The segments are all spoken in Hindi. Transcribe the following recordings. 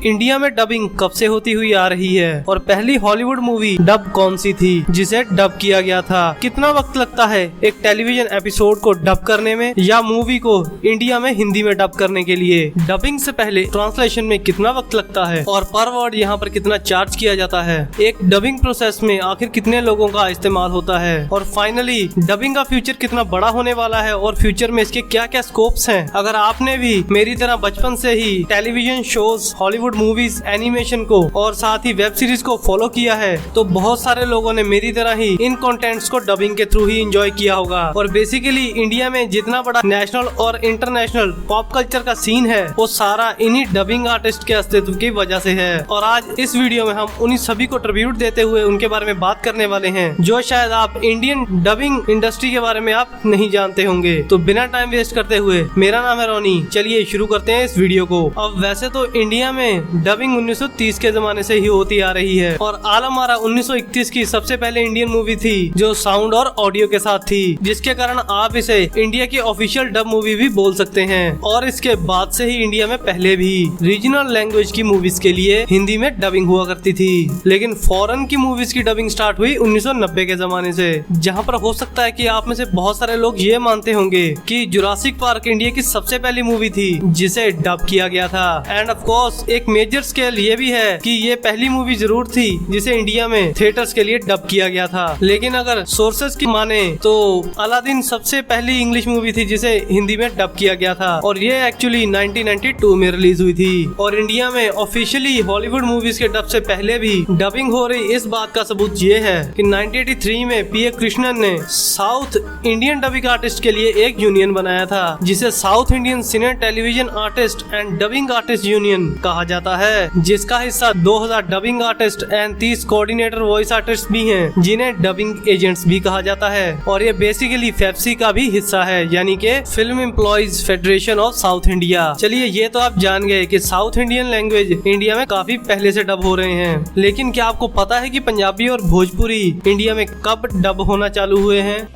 इंडिया में डबिंग कब से होती हुई आ रही है और पहली हॉलीवुड मूवी डब कौन सी थी जिसे डब किया गया था। कितना वक्त लगता है एक टेलीविजन एपिसोड को डब करने में या मूवी को इंडिया में हिंदी में डब करने के लिए। डबिंग से पहले ट्रांसलेशन में कितना वक्त लगता है और पर वर्ड यहाँ पर कितना चार्ज किया जाता है। एक डबिंग प्रोसेस में आखिर कितने लोगों का इस्तेमाल होता है और फाइनली डबिंग का फ्यूचर कितना बड़ा होने वाला है और फ्यूचर में इसके क्या क्या स्कोप्स हैं। अगर आपने भी मेरी तरह बचपन से ही television shows, Hollywood movies, animation को और साथ ही वेब सीरीज को फॉलो किया है तो बहुत सारे लोगों ने मेरी तरह ही इन कंटेंट्स को डबिंग के थ्रू ही एंजॉय किया होगा। और बेसिकली इंडिया में जितना बड़ा नेशनल और इंटरनेशनल पॉप कल्चर का सीन है वो सारा इन्हीं डबिंग आर्टिस्ट के अस्तित्व की वजह से है। और आज इस वीडियो में हम उन्हीं सभी को ट्रिब्यूट देते हुए उनके बारे में बात करने वाले हैं जो शायद आप इंडियन डबिंग इंडस्ट्री के बारे में आप नहीं जानते होंगे। तो बिना टाइम वेस्ट करते हुए, मेरा नाम है रोनी, चलिए शुरू करते हैं इस वीडियो को। अब वैसे तो इंडिया में डबिंग 1930 के जमाने से ही होती आ रही है और आलम आरा 1931 की सबसे पहले इंडियन मूवी थी जो साउंड और ऑडियो के साथ थी, जिसके कारण आप इसे इंडिया की ऑफिशियल डब मूवी भी बोल सकते हैं। और इसके बाद से ही इंडिया में पहले भी रीजनल लैंग्वेज की मूवीज के लिए हिंदी में डबिंग हुआ करती थी, लेकिन फॉरेन की मूवीज की डबिंग स्टार्ट हुई 1990 के जमाने से। जहाँ पर हो सकता है कि आप में से बहुत सारे लोग ये मानते होंगे कि जुरासिक पार्क इंडिया की सबसे पहली मूवी थी जिसे डब किया गया था। एंड ऑफ कोर्स एक मेजर स्केल ये भी है कि ये पहली मूवी जरूर थी जिसे इंडिया में थिएटर्स के लिए डब किया गया था, लेकिन अगर सोर्सेज की माने तो अलादीन सबसे पहली इंग्लिश मूवी थी जिसे हिंदी में डब किया गया था और ये एक्चुअली 1992 में रिलीज हुई थी। और इंडिया में ऑफिशियली हॉलीवुड मूवीज के डब से पहले भी डबिंग हो रही, इस बात का सबूत ये है कि 1983 में पीए कृष्णन ने साउथ इंडियन डबिंग आर्टिस्ट के लिए एक यूनियन बनाया था जिसे south Indian cine television artist and dubbing artist union कहा जाता है, जिसका हिस्सा 2000 dubbing artist and 30 coordinator voice artist भी हैं जिन्हें डबिंग एजेंट्स भी कहा जाता है। और ये बेसिकली फेप्सी का भी हिस्सा है, यानी कि film employees federation of south India. चलिए ये तो आप जान गए कि साउथ इंडियन लैंग्वेज इंडिया में काफी पहले से डब हो रहे हैं, लेकिन क्या आपको पता है कि पंजाबी और भोजपुरी इंडिया में कब डब होना चालू हुए हैं?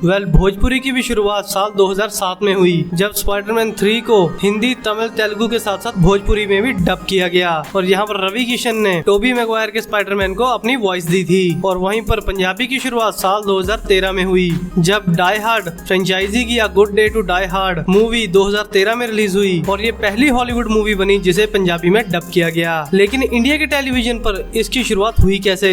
भोजपुरी की भी शुरुआत साल 2007 में हुई जब स्पाइडरमैन 3 को हिंदी, तमिल, तेलुगु के साथ साथ भोजपुरी में भी डब किया गया और यहाँ पर रवि किशन ने टोबी मैगवायर के स्पाइडरमैन को अपनी वॉइस दी थी। और वहीं पर पंजाबी की शुरुआत साल 2013 में हुई जब डाई हार्ड फ्रेंचाइजी की Good Day to Die Hard movie 2013 में रिलीज हुई और ये पहली हॉलीवुड मूवी बनी जिसे पंजाबी में डब किया गया। लेकिन इंडिया के टेलीविजन पर इसकी शुरुआत हुई कैसे?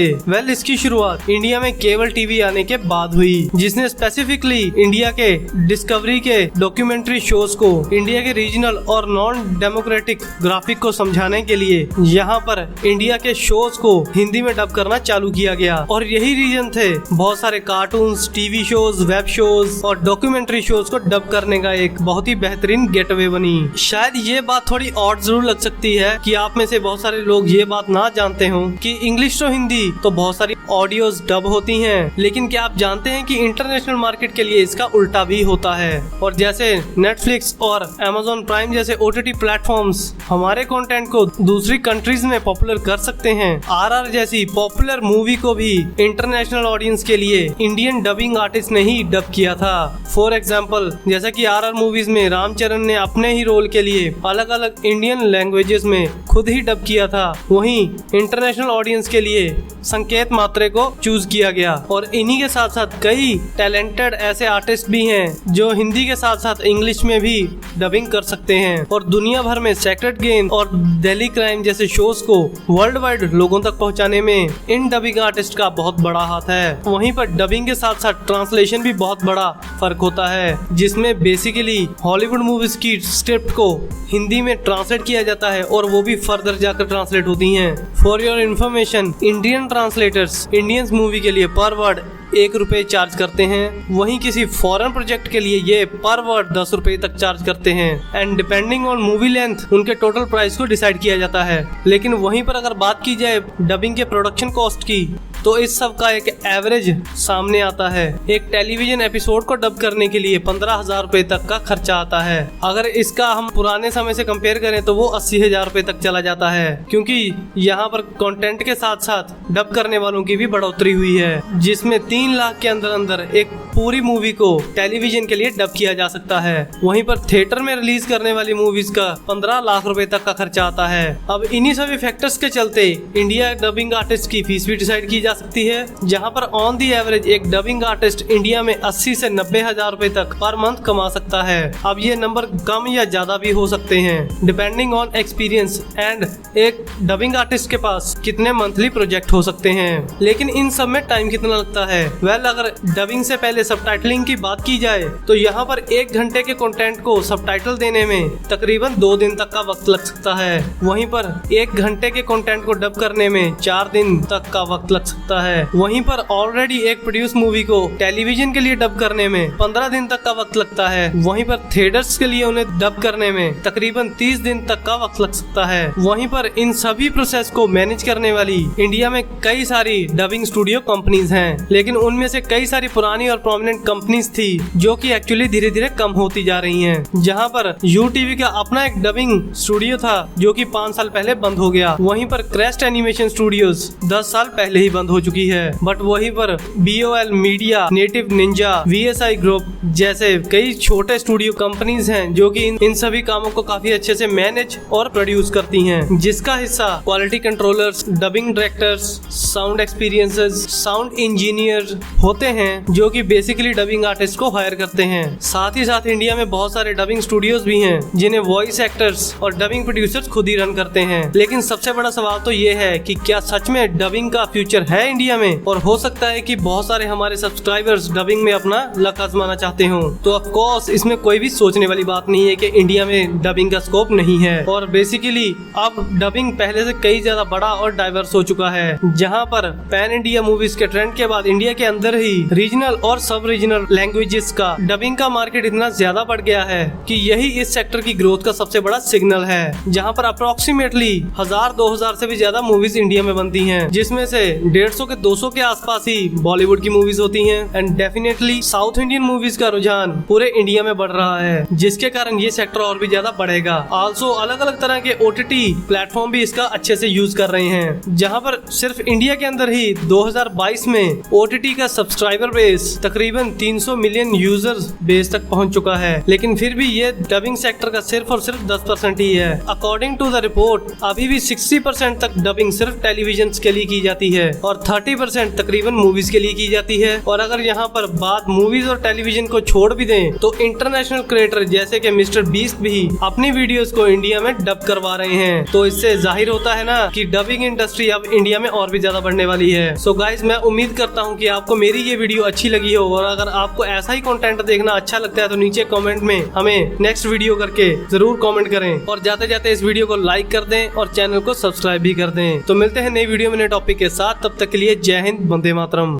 इसकी शुरुआत इंडिया में केबल टीवी आने के बाद हुई, जिसने स्पेसिफिकली इंडिया के डिस्कवरी के डॉक्यूमेंट्री शोज को इंडिया के रीजनल और नॉन डेमोक्रेटिक ग्राफिक को समझाने के लिए यहाँ पर इंडिया के शोज को हिंदी में डब करना चालू किया गया। और यही रीजन थे बहुत सारे cartoons, TV shows, web shows और डॉक्यूमेंट्री शोज को डब करने का एक बहुत ही बेहतरीन गेटवे बनी। शायद ये बात थोड़ी ऑड जरूर लग सकती है कि आप में से बहुत सारे लोग ये बात ना जानते हो कि इंग्लिश तो हिंदी तो बहुत सारी ऑडियोज डब होती हैं, लेकिन क्या आप जानते हैं कि इंटरनेशनल मार्केट के लिए इसका उल्टा भी होता है। और जैसे नेटफ्लिक्स और Amazon प्राइम जैसे OTT प्लेटफॉर्म्स हमारे कंटेंट को दूसरी कंट्रीज में पॉपुलर कर सकते हैं, RR जैसी पॉपुलर मूवी को भी इंटरनेशनल ऑडियंस के लिए इंडियन डबिंग आर्टिस्ट ने ही डब किया था। फॉर एग्जाम्पल जैसा कि RR मूवीज में रामचरण ने अपने ही रोल के लिए अलग अलग इंडियन लैंग्वेजेस में खुद ही डब किया था, वहीं इंटरनेशनल ऑडियंस के लिए संकेत मात्रे को चूज किया गया। और इन्हीं के साथ साथ कई टैलेंटेड ऐसे आर्टिस्ट भी हैं जो हिंदी के साथ साथ इंग्लिश में भी डबिंग कर सकते हैं। और दुनिया भर में सेक्रेट गेम और दिल्ली क्राइम जैसे शोज को वर्ल्ड वाइड लोगों तक पहुंचाने में इन डबिंग आर्टिस्ट का बहुत बड़ा हाथ है। वहीं पर डबिंग के साथ साथ ट्रांसलेशन भी बहुत बड़ा फर्क होता है, जिसमें बेसिकली हॉलीवुड मूवीज की स्क्रिप्ट को हिंदी में ट्रांसलेट किया जाता है और वो भी फर्दर जाकर ट्रांसलेट होती हैं। For your information, Indian translators Indian movie के लिए पर वर्ड 1 रुपए चार्ज करते हैं, वहीं किसी फॉरेन प्रोजेक्ट के लिए ये पर वर्ड 10 रुपए तक चार्ज करते हैं। And depending on movie length उनके टोटल प्राइस को डिसाइड किया जाता है। लेकिन वहीं पर अगर बात की जाए डबिंग के प्रोडक्शन कॉस्ट की तो इस सब का एक एवरेज सामने आता है। एक टेलीविजन एपिसोड को डब करने के लिए 15,000 रुपए तक का खर्चा आता है। अगर इसका हम पुराने समय से कंपेयर करें तो वो 80,000 रुपए तक चला जाता है, क्योंकि यहाँ पर कंटेंट के साथ साथ डब करने वालों की भी बढ़ोतरी हुई है, जिसमें 3 लाख के अंदर अंदर एक पूरी मूवी को टेलीविजन के लिए डब किया जा सकता है। वहीं पर थिएटर में रिलीज करने वाली मूवीज का 15 लाख रुपए तक का खर्चा आता है। अब इन्हीं सभी फैक्टर्स के चलते इंडिया डबिंग आर्टिस्ट की फीस भी डिसाइड की जा सकती है, जहां पर ऑन दी एवरेज एक डबिंग आर्टिस्ट इंडिया में 80 से 90,000 रुपए तक पर मंथ कमा सकता है। अब ये नंबर कम या ज्यादा भी हो सकते हैं डिपेंडिंग ऑन एक्सपीरियंस एंड एक डबिंग आर्टिस्ट के पास कितने मंथली प्रोजेक्ट हो सकते हैं। लेकिन इन सब में टाइम कितना लगता है? अगर डबिंग से पहले सबटाइटलिंग की बात की जाए तो यहाँ पर 1 घंटे के कंटेंट को सबटाइटल देने में तकरीबन 2 दिन तक का वक्त लग सकता है। वहीं पर 1 घंटे के कंटेंट को डब करने में 4 दिन तक का वक्त लग सकता है। वहीं पर ऑलरेडी एक प्रोड्यूस मूवी को टेलीविजन के लिए डब करने में 15 दिन तक का वक्त लगता है। वहीं पर थिएटर्स के लिए उन्हें डब करने में तकरीबन 30 दिन तक का वक्त लग सकता है। वहीं पर इन सभी प्रोसेस को मैनेज करने वाली इंडिया में कई सारी डबिंग स्टूडियो कंपनीज हैं, लेकिन उनमें से कई सारी पुरानी और प्रोमिनेंट कंपनीज थी जो कि एक्चुअली धीरे धीरे कम होती जा रही हैं। जहां पर यूटीवी का अपना एक डबिंग स्टूडियो था जो कि 5 साल पहले बंद हो गया। वहीं पर क्रेस्ट एनिमेशन स्टूडियोज 10 साल पहले ही बंद हो चुकी है। बट वहीं पर BOL media, native Ninja, VSI group जैसे कई छोटे स्टूडियो कंपनीज हैं जो कि इन सभी कामों को काफी अच्छे से मैनेज और प्रोड्यूस करती हैं, जिसका हिस्सा quality controllers, dubbing directors, sound experiences, sound engineer होते हैं जो कि बेसिकली डबिंग आर्टिस्ट को हायर करते हैं। साथ ही साथ इंडिया में बहुत सारे डबिंग स्टूडियोज भी हैं जिन्हें वॉइस एक्टर्स और डबिंग प्रोड्यूसर्स खुद ही रन करते हैं। लेकिन सबसे बड़ा सवाल तो ये है कि क्या सच में डबिंग का फ्यूचर है इंडिया में? और हो सकता है कि बहुत सारे हमारे सब्सक्राइबर्स डबिंग में अपना लक आजमाना चाहते हो। तो ऑफ कोर्स इसमें कोई भी सोचने वाली बात नहीं है कि इंडिया में डबिंग का स्कोप नहीं है। और बेसिकली अब डबिंग पहले से कई ज्यादा बड़ा और डाइवर्स हो चुका है, जहाँ पर पैन इंडिया मूवीज के ट्रेंड के बाद इंडिया के अंदर ही रीजनल और सब रीजनल लैंग्वेजेस का डबिंग का मार्केट इतना ज्यादा बढ़ गया है कि यही इस सेक्टर की ग्रोथ का सबसे बड़ा सिग्नल है। जहां पर अप्रोक्सीमेटली 1000-2000 से भी ज्यादा मूवीज इंडिया में बनती हैं, जिसमें से 150 के 200 के आसपास ही बॉलीवुड की मूवीज होती हैं। And definitely south Indian movies का रुझान पूरे इंडिया में बढ़ रहा है, जिसके कारण ये सेक्टर और भी ज्यादा बढ़ेगा। आल्सो अलग अलग तरह के OTT प्लेटफॉर्म भी इसका अच्छे से यूज कर रहे हैं, जहां पर सिर्फ इंडिया के अंदर ही 2022 में OTT का सब्सक्राइबर बेस तकरीबन 300 मिलियन यूजर्स बेस तक पहुंच चुका है। लेकिन फिर भी ये डबिंग सेक्टर का सिर्फ और सिर्फ 10% ही है। अकॉर्डिंग टू द रिपोर्ट अभी भी 60% तक डबिंग सिर्फ टेलीविजन के लिए की जाती है और 30% तकरीबन मूवीज के लिए की जाती है। और अगर यहाँ पर बात मूवीज और टेलीविजन को छोड़ भी दें तो इंटरनेशनल क्रिएटर जैसे कि मिस्टर बीस्ट भी अपनी वीडियोस को इंडिया में डब करवा रहे हैं। तो इससे जाहिर होता है ना कि डबिंग इंडस्ट्री अब इंडिया में और भी ज्यादा बढ़ने वाली है। सो गाइज मैं उम्मीद करता हूँ कि आपको मेरी ये वीडियो अच्छी लगी हो, और अगर आपको ऐसा ही कंटेंट देखना अच्छा लगता है तो नीचे कमेंट में हमें नेक्स्ट वीडियो करके जरूर कमेंट करें। और जाते जाते इस वीडियो को लाइक कर दें और चैनल को सब्सक्राइब भी कर दें। तो मिलते हैं नई वीडियो में नए टॉपिक के साथ, तब तक के लिए जय हिंद, वंदे मातरम।